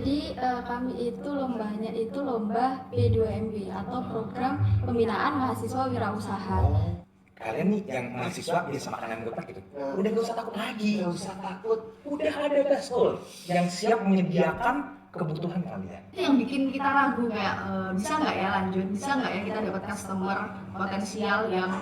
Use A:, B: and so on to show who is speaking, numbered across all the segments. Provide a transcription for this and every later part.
A: Jadi kami itu lombanya itu lomba P2MW atau program pembinaan mahasiswa wirausaha.
B: Kalian nih yang mahasiswa biasa makanan geprek gitu, udah gak usah takut lagi, gak usah takut. Udah ada Gaskul yang siap menyediakan kebutuhan kalian.
C: Itu yang bikin kita ragu kayak bisa nggak ya lanjut, bisa nggak ya kita dapat customer potensial yang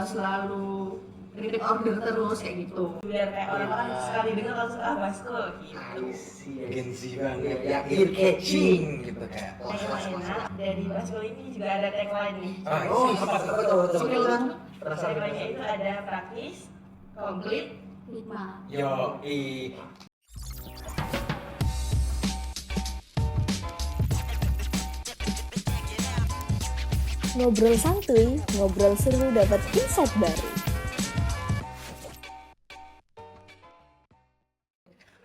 C: selalu repeat order terus kayak gitu. Biar kayak orang-orang sekali dengar langsung Gaskul gitu.
B: Gen Z banget, ya ear catching gitu kayak.
C: Enak. Dari Gaskul ini juga ada tagline nih.
B: Betul.
C: Tagline-nya itu ada praktis, komplit,
A: 5.
B: Yo,
D: Ngobrol santuy, ngobrol seru dapat insight baru.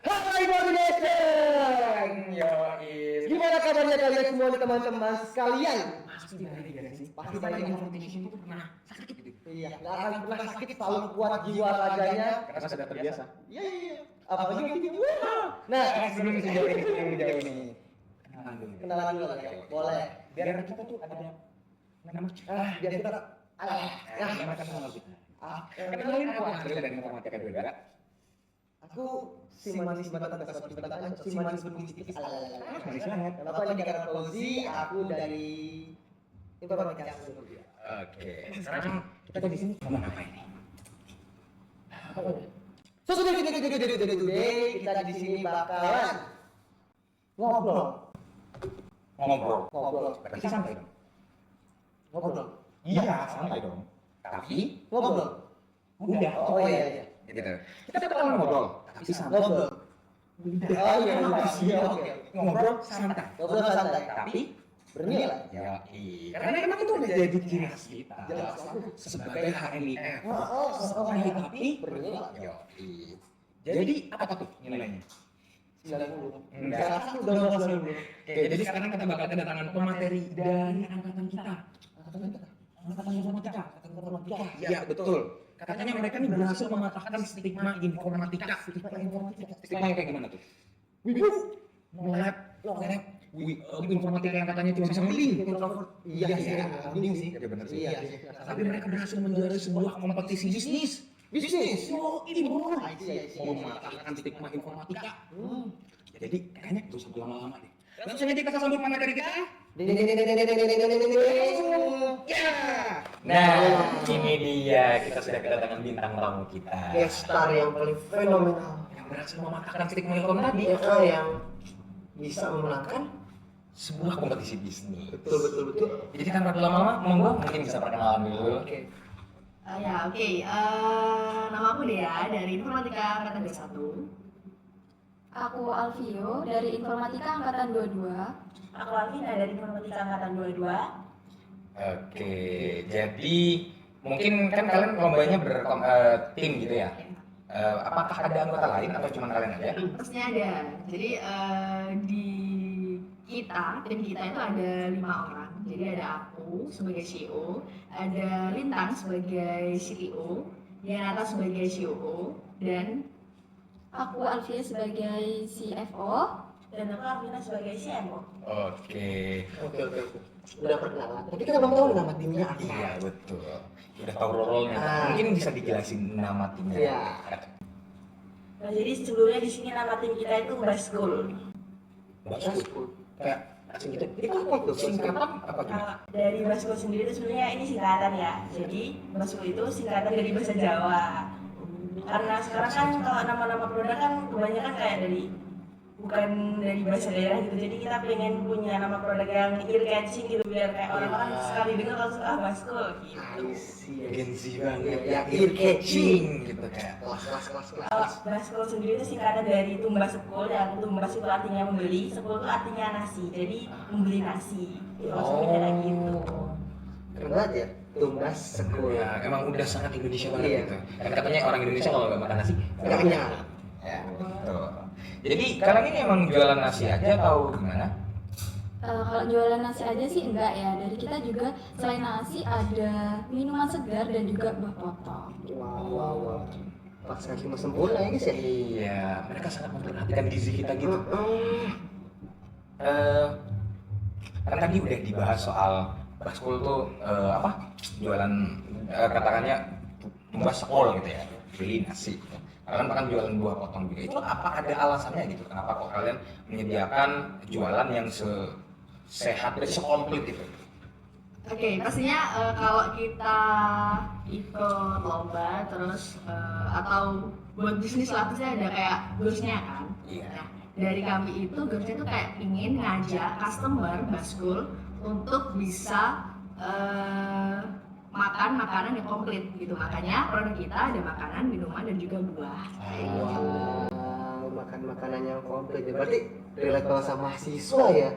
E: Hai Motivation! Gimana kabarnya kalian semua nih teman-teman sekalian?
B: pasti banyak yang motivation itu pernah sakit gitu.
E: Iya, nggak akan pernah sakit, selalu kuat jiwa raganya.
B: Karena sudah terbiasa.
E: Iya. Apalagi waktu itu. Nah,
B: Sebelum sejauh ini.
E: kenalan dulu ya. Boleh.
B: Biar kita tuh ada nama
E: Biar kita
B: nama kenal kita. Kenalin aku Ariel dari Informatika 22.
E: aku si manis batang seperti batang, si manis berbunyi tipis.
B: Manis banget.
E: Kenapa ini karena Fauzi, aku dari Informatika.
B: Oke, sekarang kita di sini ngomong apa ini?
E: So, today kita di sini bakalan ngobrol.
B: Berarti santai dong.
E: Ngobrol.
B: Iya, santai dong. Tapi
E: Ngobrol.
B: udah.
E: Oh iya.
B: Gitu. Kita bakal ngobrol, tapi santai.
E: Ngobrol. Oh iya. Oke.
B: Ngobrol santai.
E: Ngobrol santai.
B: Tapi
E: Bernilai.
B: ya karena emang itu udah jadi ciri khas kita.
E: Jelas.
B: Sebagai HMIF.
E: Oh,
B: Tapi
E: bernilai.
B: yo. Jadi apa tuh nilainya?
E: 90.
B: Enggak.
E: Udah 90.
B: Oke, jadi sekarang kita bakal kedatangan pemateri dari angkatan kita. Angkatan informatika. Iya, betul. Katanya mereka nih berhasil mematahkan stigma informatika. Stigma yang kayak gimana tuh? Ngelab, informatika yang katanya cuma bisa ngeling.
E: Iya, mending sih.
B: Ya benar sih.
E: Iya.
B: Tapi mereka berhasil menjuarai sebuah kompetisi bisnis. Oh, ini bro. Mau mematahkan stigma informatika. Jadi kayaknya gak usah lama-lama deh. Langsung aja kita sambut pemateri kita. Ya. Nah, ini dia kita sudah kedatangan bintang tamu kita.
E: Gestar yang paling fenomenal.
B: Yang berhasil mematahkan stigma informatika tadi.
E: Yang bisa memenangkan.
B: Sebuah kompetisi bisnis.
E: Betul.
B: Jadi tanpa berlama-lama, monggo mungkin bisa perkenalan dulu.
C: Nama aku Dea dari Informatika Angkatan 21.
A: Aku Alvio dari Informatika Angkatan 22.
C: Aku Alvina dari Informatika Angkatan 22.
B: Oke, jadi mungkin kan kalian lombanya tim gitu ya? Apakah ada anggota lain atau cuma kalian aja?
C: Pastinya ada. Jadi di tim kita itu ada 5 orang. Jadi ada aku sebagai CEO, ada Lintang sebagai CTO, Yanata sebagai COO, dan
A: Aku Alvia sebagai CFO.
C: aku Arvina sebagai CMO.
B: Oke.
E: Udah perkenalan. Tapi kita belum tahu nama timnya apa.
B: Iya betul. Udah tahu role-nya. Mungkin bisa dijelasin nama timnya.
E: Iya.
C: Nah, jadi sebelumnya di sini nama tim kita itu Baskul.
B: Bagus. Kayak asing gitu. Itu apa itu? Singkatan apa gitu?
C: Dari Baskul sendiri itu sebenarnya ini singkatan ya. Jadi Baskul itu singkatan dari bahasa Jawa. Karena sekarang kan kalau nama-nama produk kan kebanyakan kayak bukan dari bahasa daerah gitu. Jadi kita pengen punya nama produk yang ear catching gitu biar kayak orang-orang sekali dengar langsung Baskul gitu.
B: Gen Z banget. Ya ear catching gitu kayak.
C: Kalau Baskul sendiri itu singkatan dari tumbas sekul, yang tumbas itu artinya membeli, sekul itu artinya nasi. Jadi membeli nasi. Itu maksudnya kayak gitu.
E: Keren banget ya. Tumbas sekul.
B: Ya, emang udah sangat Indonesia banget gitu. Dan katanya orang Indonesia kalau nggak makan nasi
E: Nggak kenyang.
B: Ya, betul. Jadi kalian ini emang jualan nasi aja atau gimana?
A: Kalau jualan nasi aja sih enggak ya. Dari kita juga selain nasi ada minuman segar dan juga buah potong.
E: Wow. Pas nasi mas sempurna ya guys ya.
B: Iya, mereka sangat memperhatikan gizi kita gitu. Kan tadi udah dibahas soal baskul tuh jualan katakannya tumbas sekol gitu ya, beli nasi. Kalian bahkan jualan buah potong juga. Itu apa ada alasannya gitu? Kenapa kok kalian menyediakan jualan yang sehat dan sekomplit itu?
C: Oke, pastinya kalau kita ikut lomba terus atau buat bisnis lah pasti ada kayak goalsnya kan.
B: Iya.
C: Nah, dari kami itu goalsnya itu kayak ingin ngajak customer baskul untuk bisa makan makanan yang komplit gitu. Makanya produk kita ada makanan, minuman dan juga buah.
E: Makan makanan yang komplit ya. Berarti relate banget sama mahasiswa ya.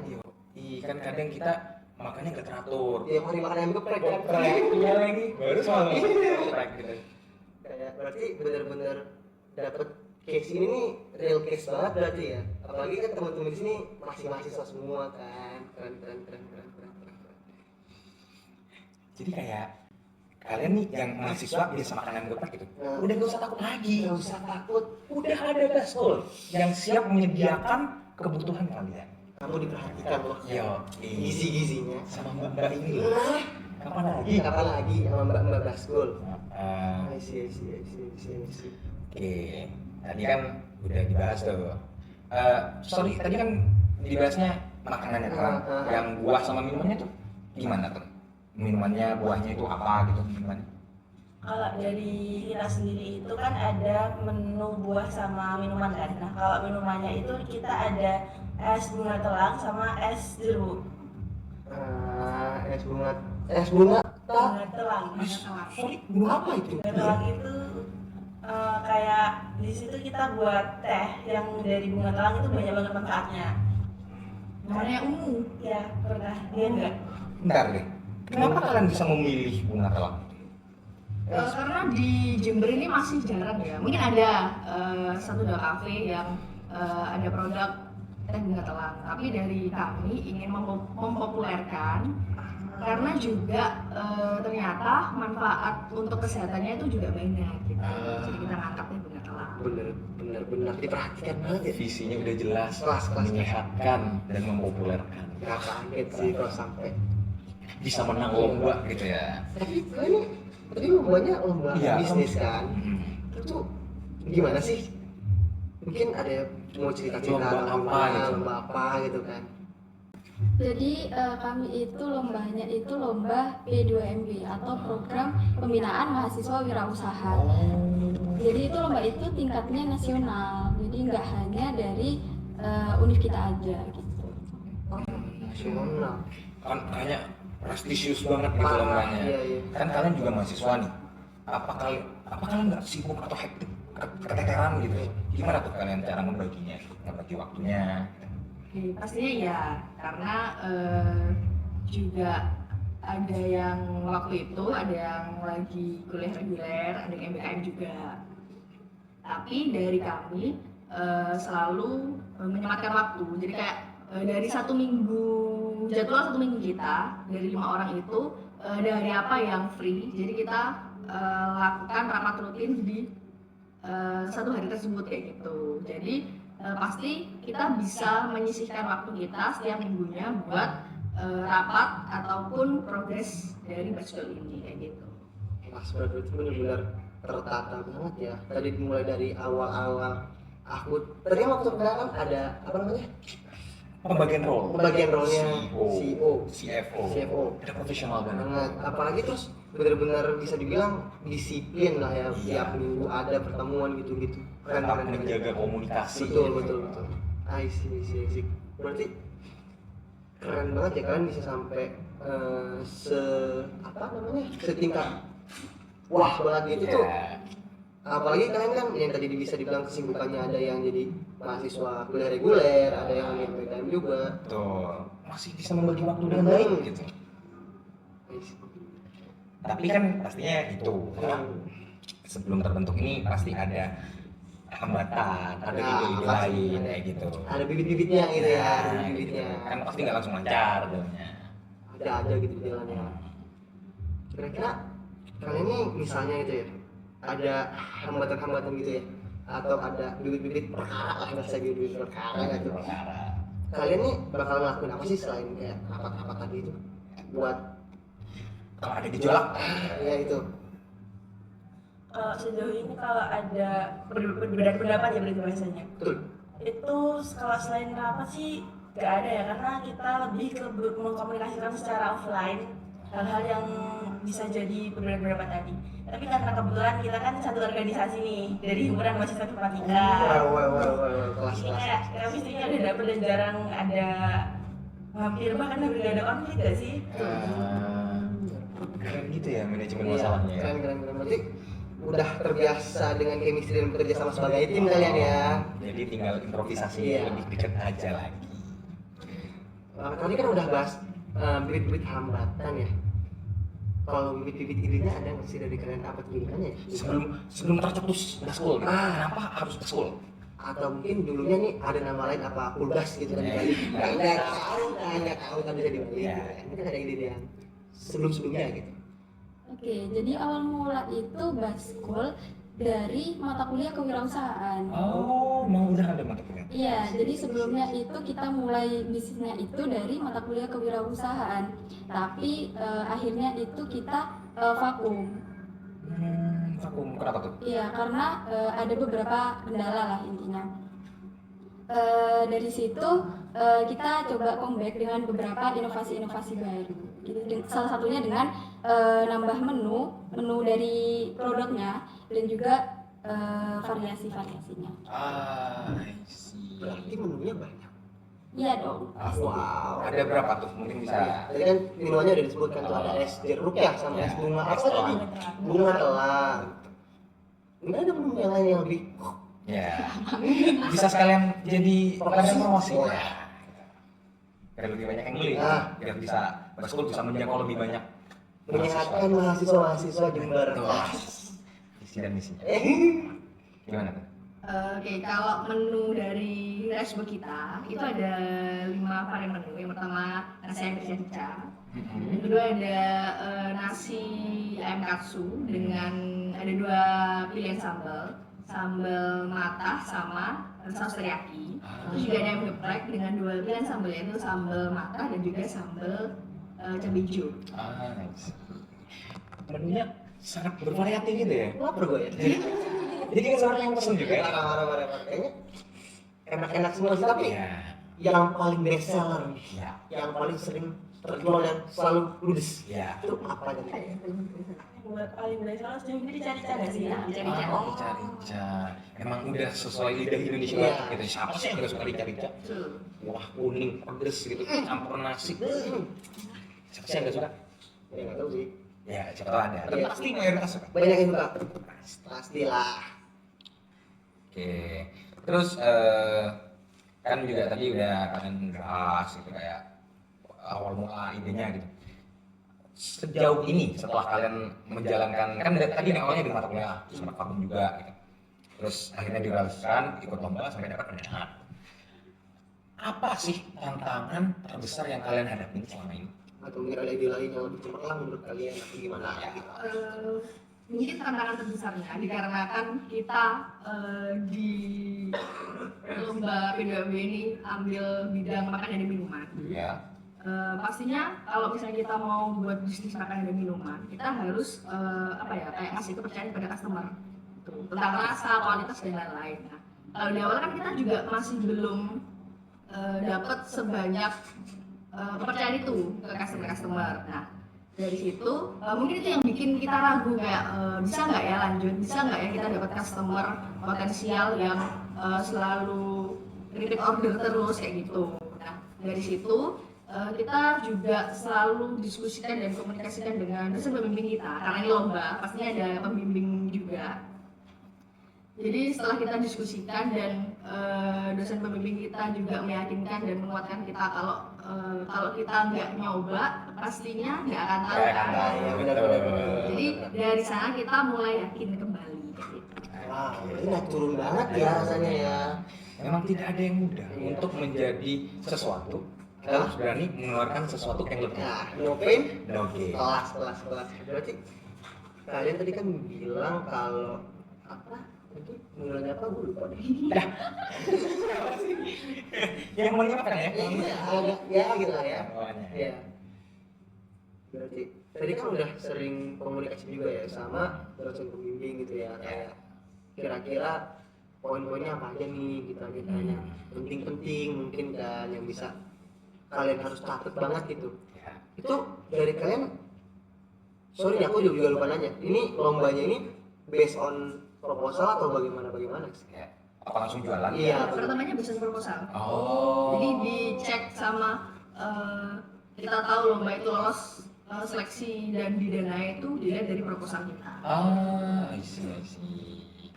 B: Kan kadang kita makannya nggak teratur.
E: Tiap hari makan ayam geprek kan.
B: Iya lagi. Baru soal geprek gitu.
E: Kayak berarti bener-bener dapet case ini nih real case banget berarti ya. Apalagi kan teman-teman di sini masih mahasiswa semua kan. Keren.
B: Jadi kayak kalian nih yang mahasiswa biasa makan ayam geprek gitu, udah gak usah takut lagi.
E: Gak usah takut.
B: Udah ada baskul yang siap menyediakan kebutuhan kalian.
E: Kamu diperhatikan loh.
B: Yo,
E: Gizi-gizinya.
B: sama mbak ini loh. Kapan lagi?
E: Kapan lagi sama Mbak Baskul?
B: Ah,
E: I see.
B: Oke, tadi kan udah dibahas tuh. Sorry, tadi kan dibahasnya makanannya kan. Yang buah sama minumannya tuh gimana tuh? Minumannya, buahnya itu apa gitu minumannya?
C: Kalau dari kita sendiri itu kan ada menu buah sama minuman kan. Nah kalau minumannya itu kita ada es bunga telang sama es jeruk.
E: Es bunga
C: Bunga telang.
B: Sorry, bunga apa itu?
C: Bunga telang itu kayak di situ kita buat teh yang dari bunga telang itu banyak banget manfaatnya. Namanya ungu. Ya pernah dia enggak?
B: Bentar deh. Kenapa kalian bisa memilih bunga telang?
C: Karena di Jember ini masih jarang ya. Mungkin ada satu dua kafe yang ada produk teh bunga telang. Tapi dari kami ingin mempopulerkan karena juga ternyata manfaat untuk kesehatannya itu juga banyak gitu. Jadi kita ngangkat teh bunga telang.
E: bener diperhatikan banget ya.
B: Visinya udah jelas,
E: Kelas.
B: menyehatkan dan mempopulerkan.
E: Gak kaget sih kalau sampai.
B: Bisa menang lomba gitu ya.
E: Tapi kalian tadi lombanya lomba
B: Iya,
E: bisnis kan?
B: Hmm.
E: Itu gimana sih? Mungkin ada mau cerita-cerita lomba apa gitu kan?
A: Jadi kami itu lombanya itu lomba P2MB atau program pembinaan mahasiswa wirausaha. Jadi itu lomba itu tingkatnya nasional. Jadi nggak hanya dari univ kita aja gitu.
E: Nasional.
B: Kan kayaknya prestisius banget gitu lombanya.
E: Iya.
B: Kan kalian juga mahasiswa nih. Apa kalian nggak sibuk atau hektik, keteteran gitu? Gimana tuh kalian cara membagi waktunya?
C: Oke, pastinya ya karena juga ada yang waktu itu ada yang lagi kuliah reguler, ada yang MBKM juga. Tapi dari kami selalu menyematkan waktu. Jadi kayak dari jadwal satu minggu kita dari 5 orang itu dari apa yang free. Jadi kita lakukan rapat rutin di satu hari tersebut kayak gitu. Jadi pasti kita bisa menyisihkan waktu kita setiap minggunya buat rapat ataupun progres dari baskul ini kayak gitu.
E: Mas Bro itu benar-benar tertata banget ya. Tadi dimulai dari awal-awal aku tadi waktu perkenalan ada apa namanya?
B: Pembagian
E: role-nya CEO.
B: CFO. Udah profesional banget.
E: Apalagi terus benar-benar bisa dibilang disiplin lah ya. Tiap minggu ada pertemuan gitu-gitu.
B: Tetap menjaga komunikasi.
E: Betul. I see. Berarti keren banget ya kalian bisa sampai setingkat wah banget gitu tuh. Apalagi kalian kan yang tadi bisa dibilang kesibukannya ada yang jadi mahasiswa kuliah reguler, ada yang MBKM juga.
B: Betul. Masih bisa membagi waktu dengan baik gitu. Tapi kan pastinya itu. Sebelum terbentuk ini pasti ada hambatan, ada ide-ide lain kayak gitu.
E: Ada bibit-bibitnya gitu ya,
B: Kan pasti nggak langsung lancar jalannya.
E: Ada aja gitu jalannya. Kira-kira kalian ini misalnya itu ya, ada hambatan-hambatan gitu ya, atau ada bibit-bibit perkara lah bahasa bibit perkara gitu. kalian nih bakal ngelakuin apa sih selain kayak rapat-rapat tadi itu buat
B: Kalau ada gejolak,
E: ya itu?
C: Sejauh ini kalau ada perbedaan pendapat ya berarti bahasanya.
E: Betul.
C: Itu kalau selain rapat sih nggak ada ya, karena kita lebih ke mengkomunikasikan secara offline hal-hal yang bisa jadi perbedaan pendapat tadi. Tapi karena kebetulan kita kan satu organisasi nih dari himpunan mahasiswa informatika.
E: Kelas
C: Ini kayak chemistry-nya udah dapet dan jarang ada hampir bahkan hampir nggak ada konflik gak sih?
B: keren gitu ya manajemen
E: Iya,
B: masalahnya.
E: keren. Berarti udah terbiasa dengan chemistry dan bekerja sama sebagai tim kalian ya.
B: Jadi tinggal improvisasi
E: Iya.
B: lebih dekat aja lagi.
E: Tadi kan udah bahas bibit-bibit hambatan ya. Kalau bibit-bibit idenya ada nggak sih dari kalian apa gimana ya?
B: Sebelum tercetus Gaskul, kenapa harus Gaskul?
E: Atau mungkin dulunya nih ada nama lain apa Kulgas gitu kan dibalik. Nggak tahu kan bisa dibalik.
B: Iya.
E: Ini kan ada ide yang sebelum-sebelumnya gitu.
A: Oke, jadi awal mula itu Baskul dari mata kuliah kewirausahaan.
B: Oh, mau udah ada mata kuliah.
A: Iya, jadi sebelumnya itu kita mulai bisnisnya itu dari mata kuliah kewirausahaan. Tapi akhirnya itu kita vakum.
B: Vakum kenapa tuh?
A: Iya, karena ada beberapa kendala lah intinya. Dari situ kita coba comeback dengan beberapa inovasi-inovasi baru. Gitu. Salah satunya dengan nambah menu dari produknya dan juga variasi-variasinya.
B: I see.
E: Berarti menunya banyak.
A: Iya dong.
E: Wow.
B: Ada berapa tuh? Mungkin bisa.
E: Tadi kan minumannya udah disebutkan tuh ada es jeruk ya sama es bunga apa tadi? Bunga telang. Ini ada menu yang lain yang lebih
B: Ya. Bisa sekalian jadi program promosi.
E: Oh,
B: Ya. Biar lebih banyak yang beli.
E: Nah.
B: Biar bisa Baskul bisa menjangkau lebih banyak
E: menyehatkan mahasiswa Jember.
B: Wah. Visi dan misinya. Gimana tuh?
F: Oke, kalau menu dari Resbo kita itu ada 5 varian menu. Yang pertama nasi ayam rica. Yang kedua ada nasi ayam katsu dengan ada 2 pilihan sambal matah sama saus teriyaki. Terus juga ada ayam geprek dengan 2 pilihan sambal, yaitu sambal matah dan juga sambal cabai hijau.
B: Nice. Menunya sangat bervariatif gitu ya.
E: Lapar gue ya.
B: Jadi kan seorang yang pesen juga ya.
E: Marah-marah kayaknya enak-enak semua sih tapi
B: Iya.
E: yang paling best seller nih,
B: Iya.
E: yang paling sering terjual dan selalu ludes
B: Iya.
E: itu apa nih?
C: Buat paling berhasil sejauh ini dicari-cari nggak sih?
F: Rica-rica.
B: Oh, rica-rica. Emang udah sesuai lidah Indonesia
E: Iya.
B: banget gitu. Siapa sih yang gak suka rica-rica? Wah, kuning, pedes gitu, campur nasi. Siapa sih yang gak suka?
E: Ya nggak tahu sih.
B: Ya, siapa tahu ada. Tapi
E: Iya.
B: pasti mayoritas suka.
E: Banyak yang suka. Pastilah.
B: Oke. Terus kan juga tadi udah kalian bahas gitu kayak awal mula idenya gitu. Sejauh ini setelah kalian menjalankan kan tadi awalnya di mata kuliah sempat vakum juga gitu. Terus akhirnya direalisasikan ikut lomba sampai dapat pendanaan. Apa sih tantangan terbesar yang kalian hadapi selama ini?
E: Atau mungkin ada ide lain yang lebih cemerlang menurut kalian atau gimana?
F: Mungkin tantangan terbesarnya dikarenakan kita di lomba P2B ini ambil bidang makanan dan minuman.
B: Ya.
F: Pastinya kalau misalnya kita mau buat bisnis makanan dan minuman, kita harus kayak ngasih kepercayaan pada customer gitu, tentang rasa, kualitas dan lain-lain. Nah, kalau di awal kan kita juga masih belum dapat sebanyak kepercayaan itu ke customer. Nah, dari situ mungkin itu yang bikin kita ragu kayak bisa nggak ya lanjut, bisa nggak ya kita dapat customer potensial yang selalu repeat order terus kayak gitu. Nah, dari situ kita juga selalu diskusikan dan komunikasikan dengan dosen pembimbing kita karena ini lomba pastinya ada pembimbing juga. Jadi setelah kita diskusikan dan dosen pembimbing kita juga meyakinkan dan menguatkan kita kalau kita nggak nyoba pastinya nggak akan tahu kan.
E: Benar.
F: Jadi dari sana kita mulai yakin kembali gitu.
E: Wah, ini naik turun banget ya rasanya ya.
B: Memang tidak ada yang mudah untuk menjadi sesuatu. Kita harus berani mengeluarkan sesuatu yang lebih.
E: Nah, no pain,
B: Oke.
E: kelas. Berarti kalian tadi kan bilang kalau apa Itu mulanya apa gue lupa deh.
B: Yang menyiapkan ya?
E: Iya, agak ya gitu lah ya.
B: Awalnya.
E: Iya. Berarti tadi kan udah sering komunikasi juga ya sama dosen pembimbing gitu ya, kayak kira-kira poin-poinnya apa aja nih gitu aja tanya. Penting-penting mungkin kan yang bisa kalian harus catat banget gitu.
B: Ya.
E: Itu dari kalian, sorry nih, aku juga lupa nanya, ini lombanya ini based on proposal atau bagaimana sih?
B: Ya. Apa langsung jualan?
E: Iya.
F: Pertamanya bisnis proposal.
B: Oh.
F: Jadi dicek sama kita tahu lomba itu lolos seleksi dan didanai itu dilihat dari proposal kita.
B: I see.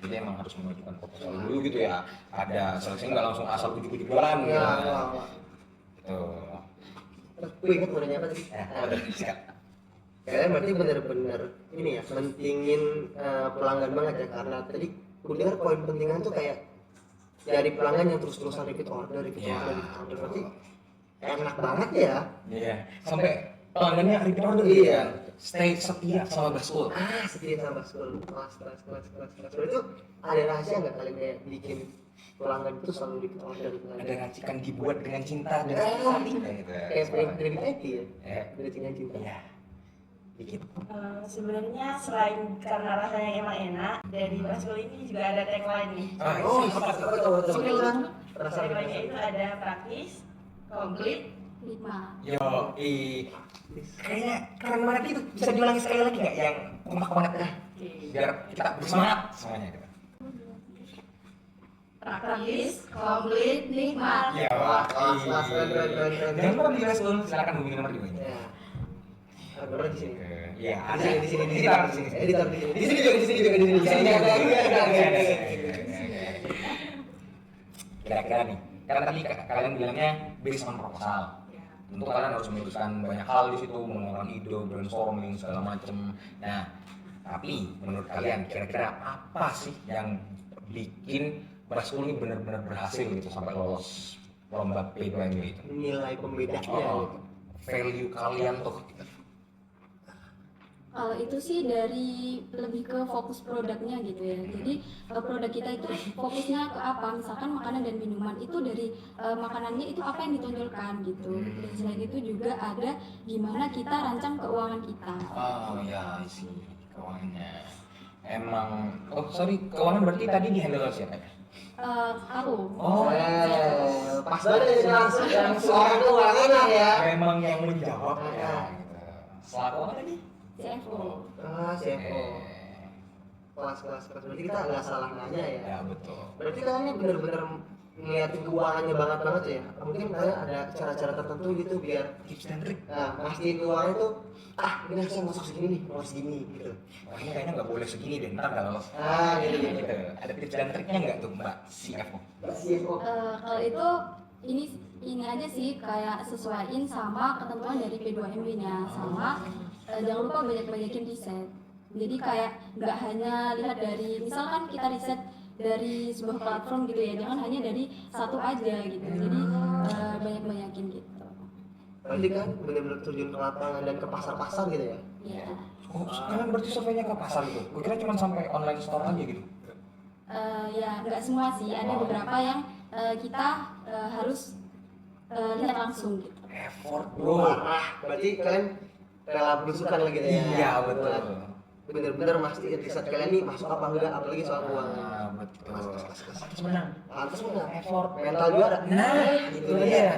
B: Jadi emang harus mengajukan proposal dulu gitu ya. Ada seleksi nggak langsung asal ujuk-ujuk jualan gitu.
E: Iya.
B: Gitu.
E: Gue ingat mau nanya apa tadi? Kalian berarti bener-bener ini ya, mentingin pelanggan banget ya, karena tadi gue dengar poin pentingan tuh kayak dari pelanggan yang terus-terusan repeat order, berarti enak banget ya.
B: Iya. Sampai pelanggannya repeat order
E: Iya.
B: gitu kan. Stay setia sama Baskul.
E: Setia sama school, kelas. Berarti itu ada rahasia nggak kalian kayak bikin pelanggan itu selalu repeat order gitu?
B: Ada racikan dibuat dengan cinta dan hati gitu.
E: Kayak Dream Happy ya,
B: Ya.
E: dari cinta cinta.
B: Iya. Dikit.
C: Sebenarnya selain karena rasanya emang enak, dari Baskul ini juga ada tagline nih.
E: Oh, apa tuh?
C: Tagline-nya itu ada praktis, komplit,
A: 5.
B: Yo, kayaknya keren banget gitu. Bisa diulangi sekali lagi nggak yang kompak banget dah? Biar kita bersemangat semuanya gitu.
F: Praktis, komplit, nikmat.
B: Ya,
E: kelas, keren.
B: Jangan lupa di Baskul, silakan hubungi nomor di bawah.
E: Ya. Ada di sini.
B: Iya, ada
E: Di sini.
B: Editor di sini.
E: Editor di sini juga.
B: Kira-kira nih, karena tadi kalian bilangnya based on proposal. Tentu kalian harus memutuskan banyak hal di situ, mengeluarkan ide, brainstorming segala macem. Nah, tapi menurut kalian kira-kira apa sih yang bikin Baskul ini benar-benar berhasil gitu sampai lolos lomba P2M itu?
E: Nilai pembedanya
B: Oh,
E: gitu.
B: value kalian tuh.
A: Kalau itu sih dari lebih ke fokus produknya gitu ya. Jadi produk kita itu fokusnya ke apa? Misalkan makanan dan minuman itu dari makanannya itu apa yang ditonjolkan gitu. Dan selain itu juga ada gimana kita rancang keuangan kita.
B: Oh ya, isi keuangannya. Emang, keuangan berarti tadi di handle siapa ya?
A: Aku.
B: Oh,
E: Pas banget ini langsung orang keuangan ya.
B: memang yang menjawab ya. Gitu. Selaku apa tadi?
A: CFO.
E: CFO. Kelas. Berarti kita nggak salah nanya ya.
B: Ya betul.
E: Berarti kalian ini bener-bener ngeliatin keuangannya banget ya. Mungkin kalian ada cara-cara tertentu gitu biar
B: Tips dan trik.
E: pastiin keuangannya tuh ini harusnya masuk segini nih, harus segini gitu.
B: Wah ini kayaknya nggak boleh segini deh, ntar nggak lolos.
E: Gitu.
B: Gitu. Ada tips dan triknya nggak tuh Mbak CFO?
E: CFO.
A: Kalau itu ini aja sih kayak sesuaiin sama ketentuan dari P2MB-nya sama jangan lupa banyakin riset. Jadi kayak nggak hanya lihat dari misalkan kita riset dari sebuah platform gitu ya, jangan hanya dari satu aja gitu. Jadi banyakin gitu.
E: Berarti kan bener-bener terjun ke lapangan dan ke pasar-pasar gitu ya.
A: Iya.
B: Oh, kalian berarti surveinya ke pasar gitu? Gue kira cuma sampai online store aja gitu.
A: Ya nggak semua sih, ada beberapa yang kita harus lihat langsung gitu.
B: Effort bro.
E: Parah. Berarti kalian rela belusukan lagi gitu ya.
B: Iya betul.
E: Bener-bener mastiin riset kalian nih masuk apa enggak, apalagi soal keuangan.
B: Betul. Pantas menang.
E: Pantes menang.
B: Effort.
E: Mental juara.
B: Nah, itu dia.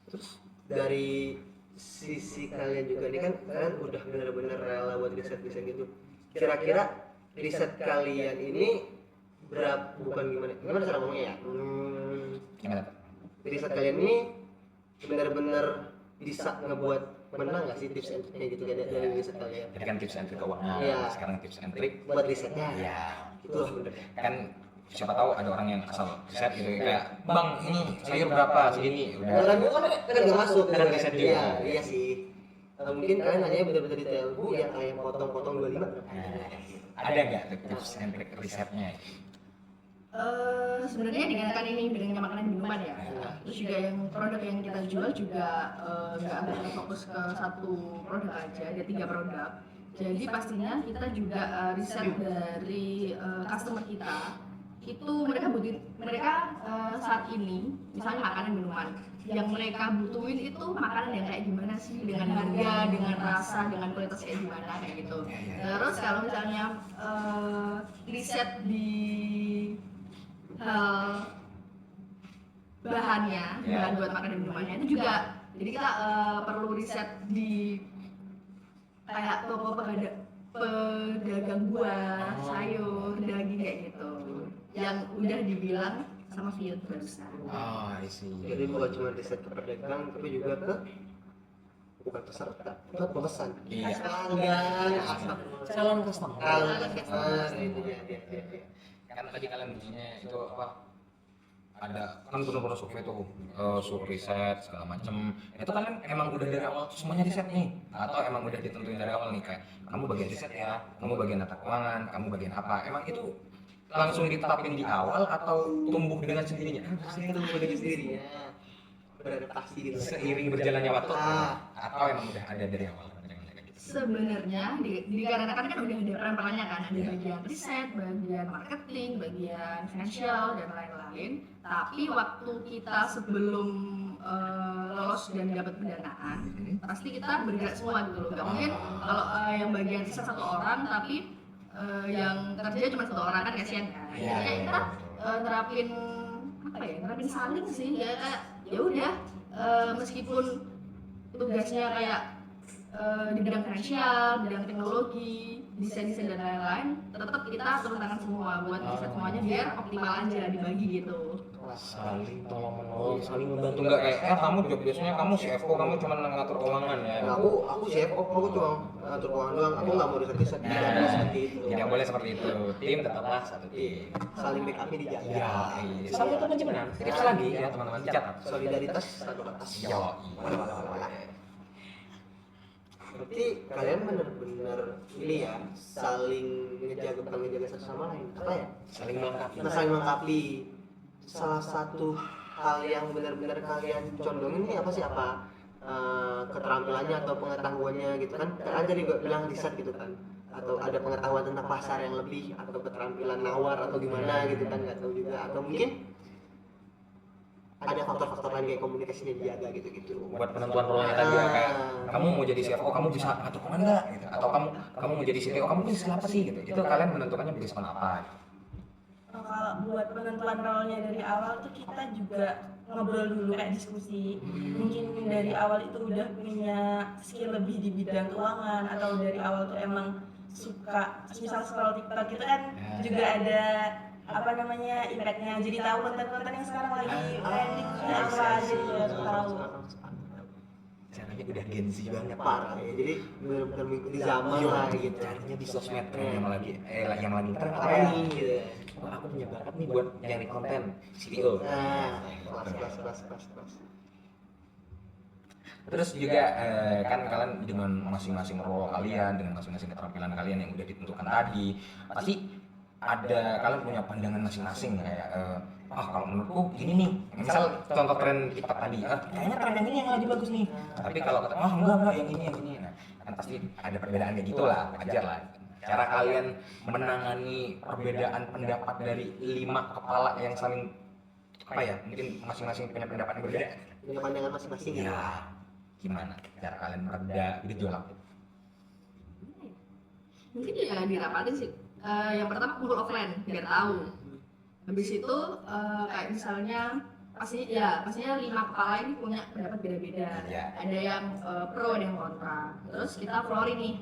E: Terus dari sisi kalian juga nih kan kalian udah bener-bener rela buat riset gitu. Kira-kira riset kalian ini bukan gimana cara ngomongnya ya?
B: Gimana?
E: Riset kalian ini bener-bener bisa ngebuat menang nggak sih tips and triknya gitu dari riset kalian?
B: Tadi kan tips and trik keuangan.
E: Iya.
B: Sekarang tips and trik.
E: Buat risetnya.
B: Iya.
E: Itulah bener.
B: Kan siapa tahu ada orang yang asal riset gitu kayak bang ini sayur berapa segini
E: Kan
B: udah
E: gua kan nggak masuk.
B: Kan riset juga.
E: Iya sih. Mungkin kalian nanya bener-bener detail. Bu yang ayam potong-potong 25.
B: ada nggak tips and trik risetnya?
F: Sebenarnya dengan ini dengan makanan minuman ya. Terus juga yang produk yang kita jual juga nggak hanya fokus ke satu produk aja, ada 3 produk. Jadi pastinya kita juga riset dari customer kita itu mereka saat ini misalnya makanan minuman yang mereka butuhin itu makanan yang kayak gimana sih, dengan harga, dengan rasa, dengan kualitas kayak gimana kayak gitu. Terus kalau misalnya riset di hal bahan buat makanan dan minumannya itu juga, jadi kita perlu riset di kayak toko pedagang buah, sayur, daging kayak gitu yang udah dibilang sama Fiat barusan.
B: Oh, I see.
E: Jadi bukan cuma riset ke pedagang, tapi juga ke bukan peserta, ke pemesan.
B: Iya.
E: Pelanggan,
B: Calon customer.
E: Itu dia.
B: Kan tadi kalian bunyinya itu apa? Ada kan bener-bener survei tuh, survei riset segala macem. Itu kan emang udah dari awal semuanya riset nih, atau emang udah ditentuin dari awal nih kayak kamu bagian riset ya, kamu bagian tata keuangan, kamu bagian apa? Emang itu langsung ditetapin di awal atau tumbuh dengan sendirinya?
E: Saya tumbuh dengan sendirinya, beradaptasi gitu.
B: Seiring berjalannya waktu, atau emang udah ada dari awal?
F: Sebenarnya dikarenakan kan udah ada peran-perannya kan, ada bagian riset, bagian marketing, bagian finansial dan lain-lain. Tapi waktu kita sebelum lolos dan dapat pendanaan, pasti kita bergerak semua gitu loh. Gak mungkin kalau yang bagian riset satu orang tapi yang kerja cuma satu orang, kan kasihan kan. Jadi kita nerapin saling sih ya, kayak ya udah meskipun tugasnya kayak di bidang finansial, bidang teknologi, desain dan lain-lain, tetap kita turun tangan semua buat riset semuanya biar optimal aja dibagi gitu.
B: Saling tolong menolong, saling membantu, nggak kayak kamu job biasanya kamu CFO, kamu cuma ngatur keuangan ya.
E: Aku CFO, aku cuma ngatur keuangan doang, aku nggak mau riset. Tidak boleh seperti itu.
B: Tidak boleh seperti itu. Tim tetaplah satu tim.
E: Saling backupnya dijaga.
B: Ya, saling itu mencemenang. Tips lagi ya teman-teman, dicatat.
E: Solidaritas satu batas.
B: Yo.
E: Berarti kalian benar-benar ini ya, saling ngejaga, bukan ngejaga satu sama lain, apa ya?
B: Saling melengkapi.
E: Nah, saling melengkapi. Salah satu hal yang benar-benar kalian condongin ini apa sih, apa keterampilannya atau pengetahuannya gitu kan? Kan tadi gue bilang riset gitu kan, atau ada pengetahuan tentang pasar yang lebih, atau keterampilan nawar atau gimana gitu kan, nggak tahu juga, atau mungkin ada faktor-faktor lain kayak komunikasinya dijaga gitu-gitu.
B: Buat penentuan role-nya tadi ya, kayak kamu mau jadi CFO, kamu bisa ngatur keuangan nggak gitu, atau kamu mau jadi CTO, kamu bisa apa sih gitu. Itu kalian menentukannya berdasarkan apa gitu.
C: Kalau buat penentuan role-nya dari awal tuh kita juga ngobrol dulu, kayak diskusi. Mungkin dari awal itu udah punya skill lebih di bidang keuangan, atau dari awal tuh emang suka misal scroll TikTok gitu kan, juga ada apa namanya impactnya, jadi tahu konten-konten yang sekarang lagi trending apa, jadi tahu.
B: Caranya udah Gen Z banget
E: Parah ya, jadi benar-benar mengikuti zaman lah gitu.
B: Caranya di sosmed yang lagi tren apa
E: Apa
B: nih
E: nih gitu.
B: Wah, aku punya bakat nih buat nyari konten CTO.
E: Nah, kelas.
B: Terus juga kan kalian dengan masing-masing role kalian, dengan masing-masing keterampilan kalian yang udah ditentukan tadi, pasti ada kalian punya pandangan masing-masing kayak kalau menurutku gini nih, misal contoh tren TikTok tadi, kayaknya tren yang ini yang lagi bagus nih, tapi kalau kata enggak yang ini, nah kan pasti ada perbedaan kayak gitulah, wajar lah. Cara kalian menangani perbedaan pendapat dari 5 kepala yang saling apa ya, mungkin masing-masing punya pendapat yang berbeda,
E: Punya pandangan masing-masing ya.
B: ya gimana cara kalian mereda gejolak?
F: Mungkin ya dirapatin sih. Yang pertama kumpul offline biar tahu. Habis itu kayak misalnya pastinya 5 kepala ini punya pendapat beda-beda.
B: Iya.
F: Ada yang pro, ada yang kontra. Terus kita flooring nih.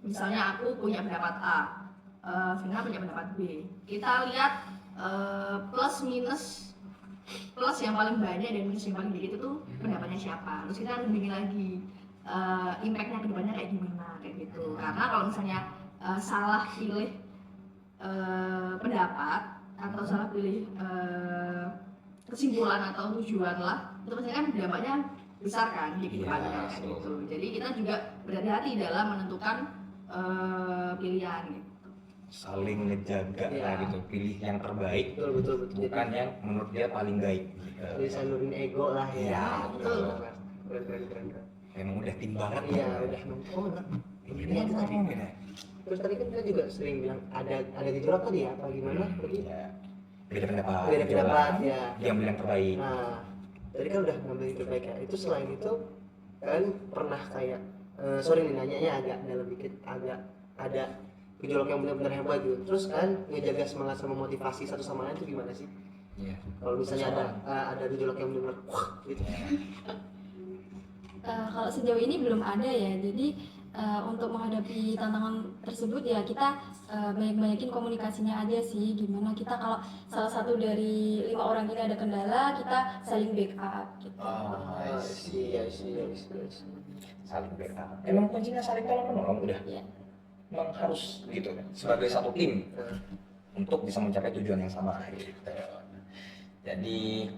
F: Misalnya aku punya pendapat A, Vina punya pendapat B. Kita lihat plus minus, plus yang paling banyak dan minus yang paling dikit itu pendapatnya siapa. Terus kita rundingin lagi impactnya ke depannya kayak gimana kayak gitu. Karena kalau misalnya salah pilih pendapat atau salah pilih kesimpulan atau tujuan lah, itu pasti kan dampaknya besar kan di kedepannya kayak gitu. Jadi kita juga berhati-hati dalam menentukan pilihan gitu.
B: Saling ngejaga lah gitu, pilih yang terbaik,
E: Betul.
B: bukan yang menurut dia paling baik.
E: Bisa nurunin ego lah ya.
B: Iya,
F: betul.
E: Keren.
B: Emang udah tim banget.
E: Iya, udah. Iya itu tadi. Terus tadi kan kita juga sering bilang ada gejolak tadi ya, apa gimana tadi?
B: Ya, beda pendapat.
E: Beda pendapat ya.
B: Yang bilang terbaik.
E: Nah, tadi kan udah ngambil yang terbaik ya. Itu selain itu kan pernah kayak sorry nih nanyanya agak dalam dikit, agak ada gejolak yang benar-benar hebat gitu. Terus kan ngejaga semangat sama motivasi satu sama lain itu gimana sih?
B: Iya.
E: Kalau misalnya ada gejolak yang benar-benar wah gitu.
A: Kalau sejauh ini belum ada ya, jadi untuk menghadapi tantangan tersebut ya kita banyak-banyakin komunikasinya aja sih, gimana kita kalau salah satu dari 5 orang ini ada kendala, kita saling backup gitu.
B: I see.
E: I see.
B: Saling backup. Emang kuncinya saling tolong menolong udah.
A: Iya.
B: Memang harus gitu kan, sebagai satu tim untuk bisa mencapai tujuan yang sama gitu. Jadi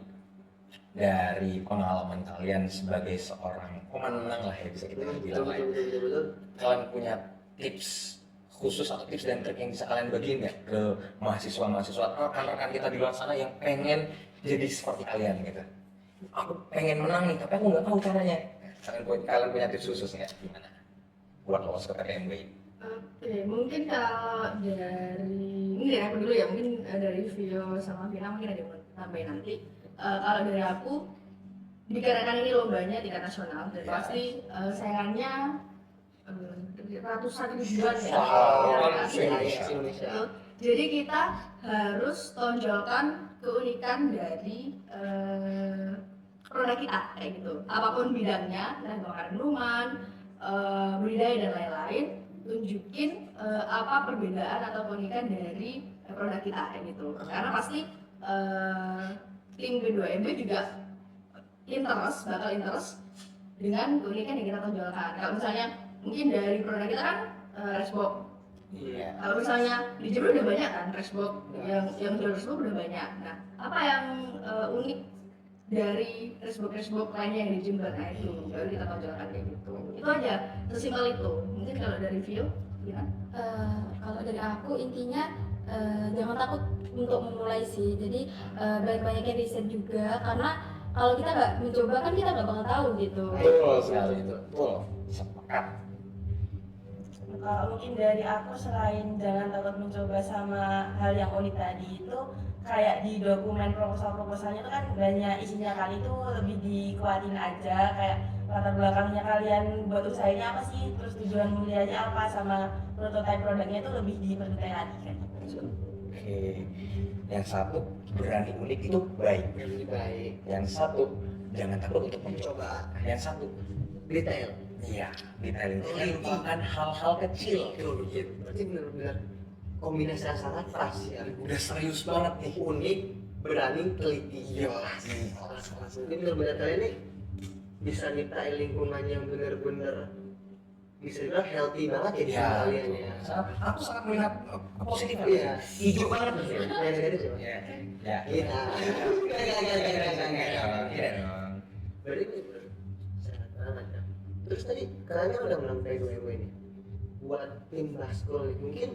B: dari pengalaman kalian sebagai seorang pemenang lah ya bisa kita bilang lah ya.
E: Betul.
B: Kalian punya tips khusus atau tips dan trik yang bisa kalian bagiin nggak ke mahasiswa-mahasiswa rekan-rekan kita di luar sana yang pengen jadi seperti kalian gitu? Aku pengen menang nih, tapi aku nggak tahu caranya. Kalian punya tips khusus nggak gimana buat lolos ke PTMB?
F: Oke, mungkin kalau ini dari aku dulu ya, mungkin dari Vio sama Vina mungkin ada yang mau tambahin nanti. Kalau dari aku, dikarenakan ini lombanya tingkat nasional dan pasti saingannya ratusan ribuan ya.
E: Indonesia.
F: Jadi kita harus tonjolkan keunikan dari produk kita kayak gitu. Apapun bidangnya, entah makanan minuman, budidaya dan lain-lain, tunjukin apa perbedaan atau keunikan dari produk kita kayak gitu. Karena pasti tim B2MB juga bakal interest dengan keunikan yang kita tonjolkan. Kalau misalnya mungkin dari produk kita kan Resbox.
B: Iya.
F: Kalau misalnya di Jember udah banyak kan Resbox, yang jual Resbox udah banyak. Nah, apa yang unik dari Resbox lainnya yang di Jember? Nah itu baru kita tonjolkan kayak gitu. Itu aja, sesimpel itu. Mungkin kalau dari Vio, gimana?
A: Kalau dari aku intinya jangan takut untuk memulai sih, jadi banyak-banyakin riset juga, karena kalau kita nggak mencoba kan kita nggak bakal tahu gitu.
B: Betul sekali itu. Betul. Sepakat.
C: Kalau mungkin dari aku selain jangan takut mencoba sama hal yang unik tadi itu kayak di dokumen proposalnya itu kan banyak isinya kali itu lebih dikuatin aja kayak latar belakangnya kalian buat usaha ini apa sih, terus tujuan mulianya apa, sama prototipe produknya itu lebih diperdetil lagi kan.
B: Oke. Yang satu berani unik itu baik.
E: Lebih baik.
B: Yang satu jangan takut untuk mencoba. Yang satu
E: Detail.
B: iya detailin. Lupakan hal-hal kecil.
E: Berarti benar-benar kombinasi yang sangat pas ya.
B: Udah serius banget nih.
E: Unik, berani, teliti.
B: Iya.
E: Ini benar-benar kalian nih bisa nyiptain lingkungan yang benar-benar bisa dibilang healthy banget ya di
B: Ya,
E: kalian ya.
B: aku sangat melihat kepositifan.
E: Iya.
B: Hijau banget nih.
E: Yang negatif ya.
B: Iya. Ya.
E: Iya.
B: Iya dong.
E: Berarti benar-benar sangat banget ya. Terus tadi kalian kan udah menang P2MW ini. Buat tim Baskol nih, mungkin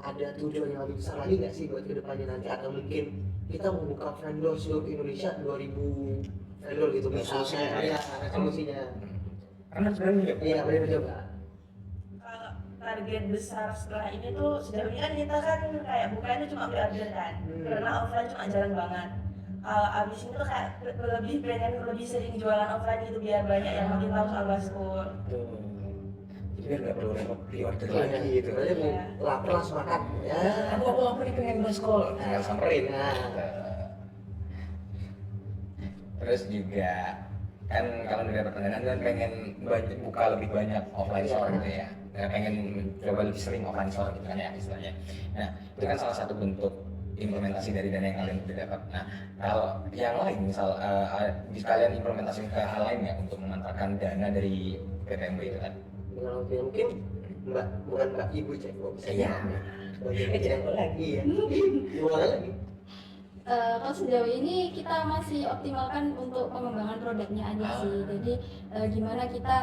E: ada tujuan yang lebih besar lagi nggak sih buat kedepannya nanti, atau mungkin kita membuka vendor seluruh Indonesia 2000 vendor gitu misalnya ya resolusinya.
B: Karena sebenarnya juga.
E: Iya boleh mencoba.
C: Kalau target besar setelah ini tuh sejauh ini kan kita kan kayak bukannya cuma order kan, karena offline cuma jarang banget. Kalau abis ini tuh kayak pengen lebih sering jualan offline gitu biar banyak yang makin tahu soal Baskol.
B: Jadi biar nggak perlu repot pre-order
E: Iya,
B: lagi gitu.
E: Berarti mau lapar langsung makan ya.
B: Aku lapar nih pengen Baskol. Tinggal samperin.
E: Nah.
B: Terus juga kan kalau dari pertanyaan kan pengen buka lebih banyak offline store gitu ya. Pengen coba lebih sering offline store gitu kan ya istilahnya. Nah itu kan salah satu bentuk implementasi dari dana yang kalian udah dapat. Nah kalau yang lain misal bisa kalian implementasi ke hal lain nggak untuk memanfaatkan dana dari PTMB itu kan?
E: Mungkin bukan mbak ibu cek kok bisa
B: Iya.
E: jangan lagi ya. Gimana lagi?
A: Kalau sejauh ini kita masih optimalkan untuk pengembangan produknya aja sih. Jadi gimana kita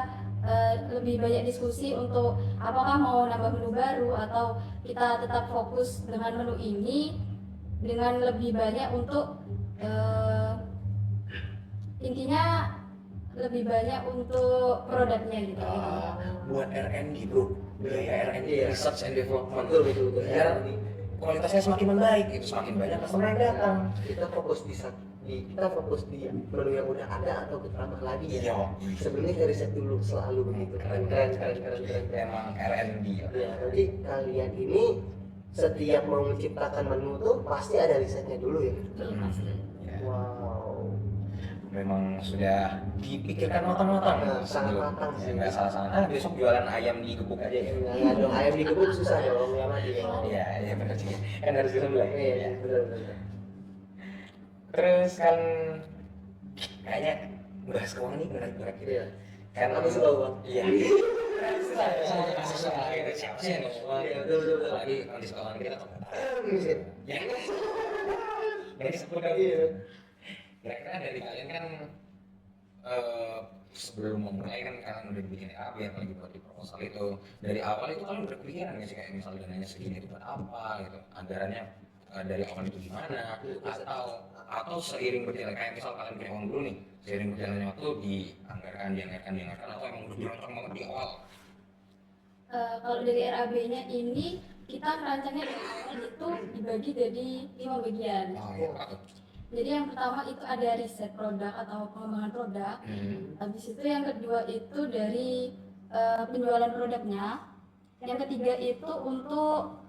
A: lebih banyak diskusi untuk apakah mau nambah menu baru atau kita tetap fokus dengan menu ini dengan lebih banyak untuk intinya lebih banyak untuk produknya gitu.
B: Buat R&D bro, biaya R&D research and development
E: Betul betul betul.
B: biar kualitasnya semakin membaik, itu semakin banyak customer yang datang.
E: Kita fokus kita fokus di menu yang udah ada atau kita tambah lagi ya.
B: Iya.
E: Sebenarnya kita riset dulu selalu begitu. Keren.
B: Emang R&D ya.
E: Ya, nanti kalian ini setiap mau menciptakan menu tuh pasti ada risetnya dulu ya.
B: Ya.
E: Wow.
B: Memang sudah dipikirkan matang-matang.
E: Nah, sangat
B: sebelum.
E: matang sih.
B: Ya, nggak salah-salah. Besok jualan ayam di gebuk aja ya.
E: Nggak dong, ayam digebuk susah dong, ya mati ya.
B: Iya benar sih. Kan harus disembelih.
E: Iya, betul.
B: Terus kan kayaknya bahas keuangan ini berat-berat gitu.
E: Iya.
B: Kan
E: Aku suka uang.
B: Iya. Susah gitu. Siapa sih yang nggak suka?
E: Iya, betul.
B: Apalagi kondisi keuangan kita tuh.
E: Buset.
B: Ya. Jadi seputar
E: Iya.
B: kira-kira dari kalian kan sebelum memulai kan kalian udah bikin RAP apalagi buat di proposal itu dari awal itu kalian udah kepikiran nggak sih kayak misalnya dananya segini itu buat apa gitu, anggarannya dari awal itu gimana, atau seiring berjalan kayak misal kalian punya uang dulu nih, seiring berjalannya waktu dianggarkan atau emang udah dirancang banget di awal?
A: Kalau dari RAB-nya ini kita merancangnya dari awal itu dibagi jadi 5 bagian.
B: Oh iya Pak.
A: Jadi yang pertama itu ada riset produk atau pengembangan produk. Habis itu yang kedua itu dari penjualan produknya. Yang ketiga itu untuk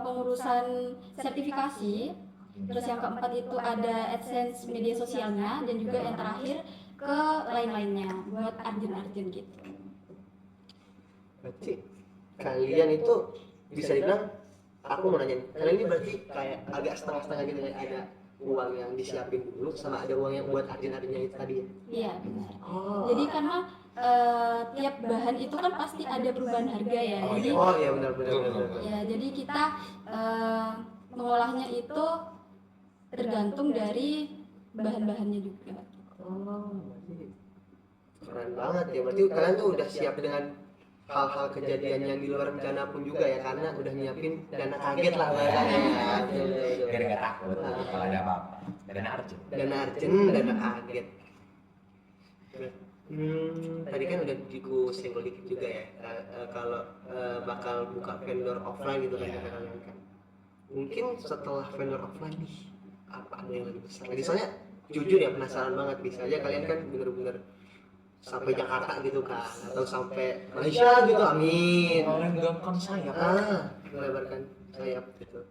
A: pengurusan sertifikasi. Terus yang keempat itu ada AdSense media sosialnya, dan juga yang terakhir ke lain-lainnya buat arjen-arjen gitu.
E: Berarti kalian itu bisa dibilang, aku mau nanya, kalian ini berarti kayak agak setengah-setengah gitu ya, ada uang yang disiapin dulu sama ada uang yang buat arjen-arjennya itu tadi ya?
A: Iya benar.
E: Oh.
A: Jadi karena tiap bahan itu kan pasti ada perubahan harga ya. Jadi
E: Oh iya benar.
A: ya jadi kita mengolahnya itu tergantung dari bahan-bahannya juga.
E: Oh, berarti keren banget ya. Berarti kalian tuh udah siap dengan hal-hal kejadian yang di luar rencana pun juga ya, karena udah nyiapin dana kaget lah bahasanya.
B: Biar nggak takut kalau ada apa-apa. Dana arjen.
E: Dana arjen, dana kaget. Tadi kan udah disinggung dikit juga ya, kalau bakal buka vendor offline gitu kan kata kalian kan. Mungkin setelah vendor offline nih, apa ada yang lebih besar lagi? Soalnya jujur ya penasaran banget, bisa aja kalian kan bener-bener sampai Jakarta gitu kan, atau sampai Malaysia gitu, amin.
B: Melebarkan sayap.
E: Melebarkan sayap gitu.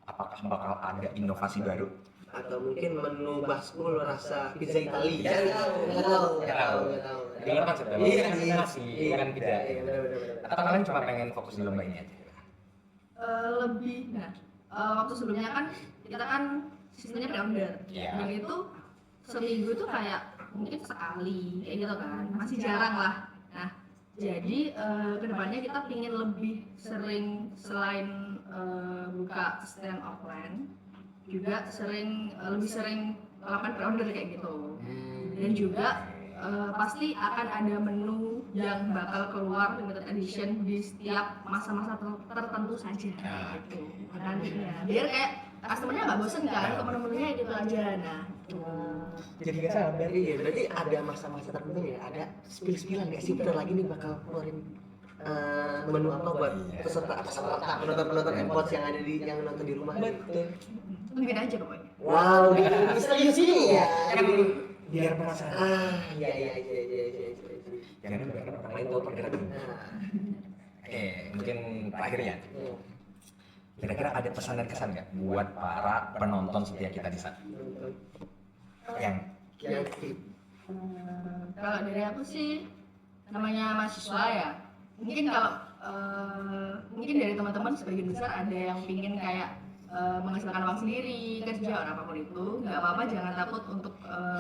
B: Apakah bakal ada inovasi baru?
E: Atau mungkin menu baskul rasa pizza Itali. Nggak tahu.
B: Dulu kan sudah
E: Iya,
B: nasi, bukan pizza.
E: Iya, benar.
B: Atau kalian cuma pengen fokus di lomba ini aja?
F: Waktu sebelumnya kan kita kan sistemnya pre-order.
B: Iya.
F: Yang itu seminggu itu kayak mungkin sekali kayak gitu kan, masih jarang lah. Nah jadi kedepannya kita pingin lebih sering, selain buka stand offline, juga lebih sering melakukan pre-order kayak gitu. Dan juga pasti akan ada menu yang bakal keluar limited edition di setiap masa-masa tertentu saja gitu nantinya, biar kayak customernya nggak bosen kan ke menu-menunya gitu aja. Nah
B: Jadi nggak sabar.
E: Iya, berarti ada masa-masa tertentu ya, ada spill-spillan nggak sih bentar lagi nih bakal keluarin menu apa buat peserta penonton M-Pods yang ada yang nonton di rumah.
B: Betul.
F: tungguin aja pokoknya.
E: Wow, misterius ini ya.
B: Biar penasaran.
E: Iya.
B: Jangan biarkan orang lain tahu pergerakan. Oke, mungkin terakhirnya. Kira-kira ada pesan dan kesan nggak buat para penonton setia kita di sana? Yang
F: Kalau dari aku sih, namanya mahasiswa ya, mungkin kalau mungkin dari teman-teman sebagian besar ada yang pingin kayak menghasilkan uang sendiri, kerja atau apapun itu, nggak apa-apa, jangan takut untuk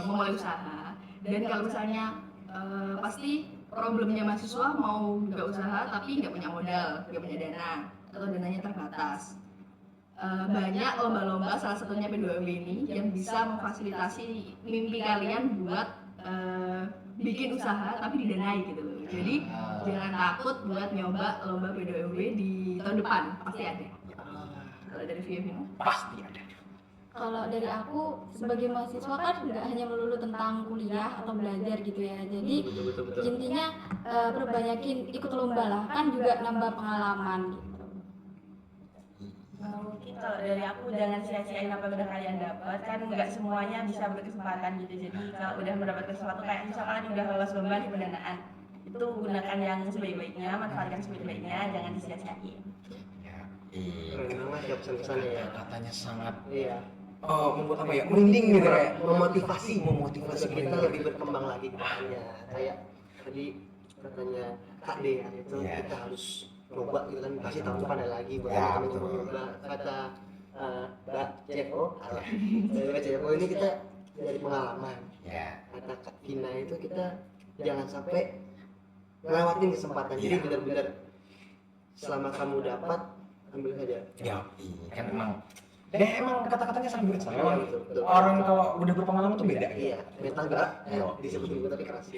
F: memulai usaha. Dan kalau misalnya pasti problemnya mahasiswa mau nggak usaha tapi nggak punya modal, nggak punya dana, atau dananya terbatas. Banyak lomba-lomba, salah satunya P2MB ini, yang bisa memfasilitasi mimpi kalian buat bikin usaha tapi didanai gitu loh. Jadi jangan takut buat nyoba lomba P2MB di tahun depan, pasti ada. Kalau dari VF ini
B: pasti ada.
A: Kalau dari aku sebagai mahasiswa kan nggak hanya melulu tentang kuliah atau belajar gitu ya. Jadi
E: Betul.
A: intinya perbanyakin ikut lomba lah, kan juga nambah pengalaman gitu.
C: Mungkin kalau dari aku jangan sia-siain apa yang udah kalian dapat, kan nggak semuanya bisa berkesempatan gitu. Jadi kalau udah mendapatkan sesuatu kayak misalkan udah lolos lomba di pendanaan, itu gunakan yang sebaik-baiknya, manfaatkan sebaik-baiknya, jangan disia-siain.
B: Ya,
E: Keren banget ya pesan-pesannya ya.
B: katanya sangat
E: Iya.
B: membuat apa ya, merinding gitu kayak
E: Memotivasi
B: memotivasi
E: untuk kita lebih berkembang lagi ke depannya. Kayak tadi katanya Kak D ya, itu
B: Iya.
E: kita harus coba gitu kan, pasti tahun depan ada lagi buat
B: Ya,
E: teman-teman
B: betul.
E: coba. Kata Mbak CFO, Mbak CFO ini kita dari pengalaman.
B: ya.
E: Kata Kak Tina itu kita jangan sampai ngelewatin kesempatan. Jadi
B: Iya.
E: benar-benar selama kamu dapat ambil saja.
B: Ya, kan emang emang kata-katanya sangat berat sekali. Emang
E: Betul.
B: orang kalau udah berpengalaman tuh beda gitu.
E: Iya, mental gerak.
B: Iya.
E: Disebut juga tapi keras sih.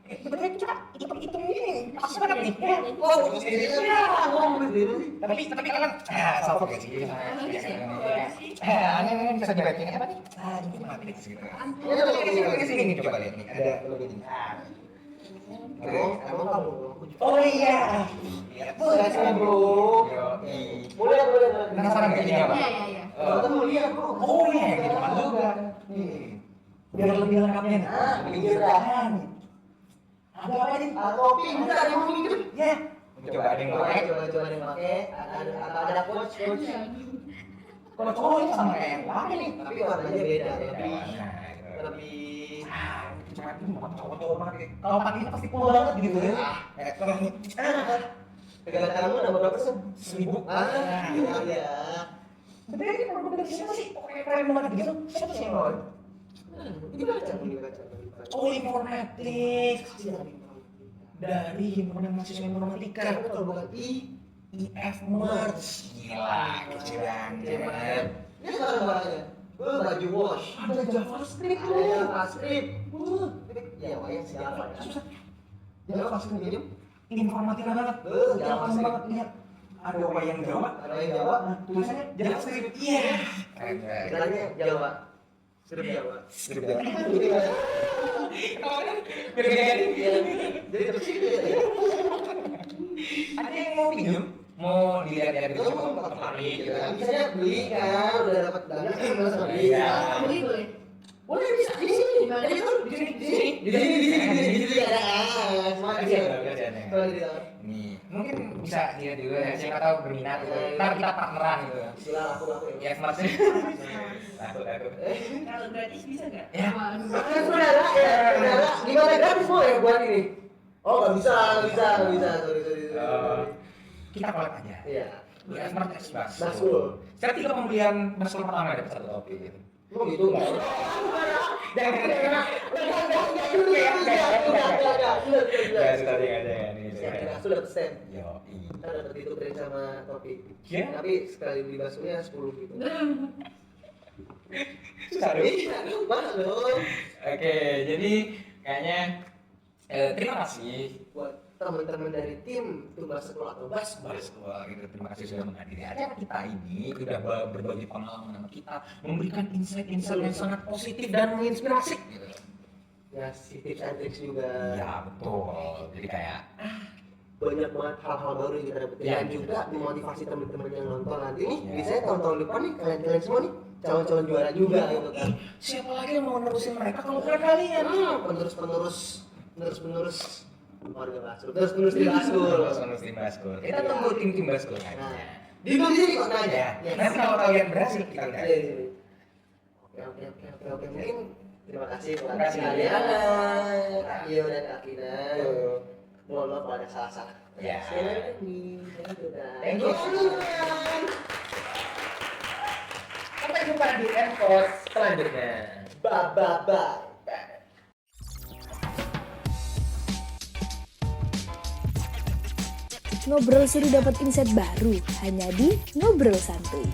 B: Sebenarnya kita hitung-hitung ini pas banget nih.
E: Oh, iya, ngomong sendiri sih.
B: Tapi kalian salvo gak sih? Ini bisa dibacain apa nih? Ini matris gitu. Ini coba lihat nih, ada logo ini.
E: Emang kamu?
B: Oh iya.
E: Kasih bro. Boleh.
B: Penasaran gak ini apa?
F: Iya.
E: Kamu lihat bro.
B: Oh iya, di depan juga. Biar lebih lengkapnya nih.
E: Pinggir dah.
B: Ada apa nih?
E: Kopi, enggak ada yang mau minum.
B: Ya. Coba ada yang pakai.
E: Coba ada yang pakai. Ada coach.
B: Kalau cowok ini sama kayak yang pakai nih.
E: Tapi warnanya beda.
B: Nah, gitu.
E: Lebih.
B: Cuma itu bukan cowok-cowok banget. Kalau pakai ini pasti cool banget gitu ya. Kalau ini
E: Pegangan tanganmu udah berapa persen?
B: 1000.
E: Iya.
B: Tapi ini produk dari siapa sih? Kayak keren banget gitu. Siapa sih yang bawa?
E: Ini baca.
B: Oh, informatik. Dari himpunan mahasiswa informatika.
E: Kalau bukan
B: IF Merch. Gila, kecilan.
E: Ini sekarang barangnya. Baju wash.
B: Ada JavaScript
E: Ada JavaScript. Ya, wayang si Java. Java pasti minum.
B: Informatika banget.
E: JavaScript.
B: banget. Lihat. Ada wayang Jawa.
E: Ada yang Jawa.
B: Tulisannya JavaScript. Iya.
E: Caranya Jawa. Skrip Jawa.
B: Script Jawa.
E: Jadi
B: Jadi
E: terus ini.
B: ada yang mau pinjam? Mau dilihat-lihat gitu
E: Kamu
B: sama tertarik gitu kan?
E: Bisa beli kan, udah dapat dana, langsung beli.
B: Iya.
F: Boleh.
E: Boleh bisa di sini.
F: Di mana?
E: Di sini ada. Semangat ya. Kalau di dalam.
B: Nih, mungkin bisa dilihat juga ya, siapa tahu berminat gitu. Ntar kita partneran gitu.
E: Sila aku
B: Ya, Merch. Takut.
C: Kalau gratis bisa nggak?
B: Ya.
E: Saudara, gimana gratis mau ya buat ini? Oh nggak bisa. Sorry.
B: Kita collab aja.
E: Iya.
B: Ya, Merch X Baskul.
E: Baskul.
B: Ketika pembelian Baskul pertama dapat 1 topi gitu.
E: Oh gitu nggak?
B: Jangan.
E: Sudah pesen.
B: Yo,
E: Kita dapat ditukerin sama topi.
B: iya.
E: Tapi sekali beli baksonya 10 gitu.
B: Susah dong.
E: Iya, mahal dong.
B: Oke, jadi kayaknya terima kasih
E: Buat teman-teman dari tim Tumbas Sekolah atau Bas.
B: gitu. Terima kasih sudah menghadiri acara kita ini, sudah berbagi pengalaman sama kita, memberikan insight-insight yang sangat positif dan menginspirasi. Gitu.
E: Ya, si tips and tricks juga.
B: Ya betul. Jadi kayak
E: Banyak banget hal-hal baru yang kita dapetin.
B: Ya.
E: Dan juga memotivasi teman-teman yang nonton nanti nih.
B: Ya.
E: Bisa tahun-tahun depan nih kalian semua nih calon-calon juara juga gitu kan.
B: siapa lagi yang mau nerusin mereka kalau bukan kalian?
E: Penerus warga Basul. Penerus tim Basul.
B: Terus tim Baskul. Kita tunggu tim Baskul
E: Nah,
B: aja.
E: di sini kok aja.
B: Ya. Nanti kalau kalian berhasil kita udah.
E: Oke. Mungkin terima kasih buat
B: Terima kasih.
E: kalian, Kak Iyo dan Kak Kina. Mohon maaf kalau ada salah-salah.
B: Ya.
E: Thank you.
B: Sampai jumpa di Enforce selanjutnya.
E: Bye.
D: Ngobrol seru dapat insight baru hanya di Ngobrol Santuy.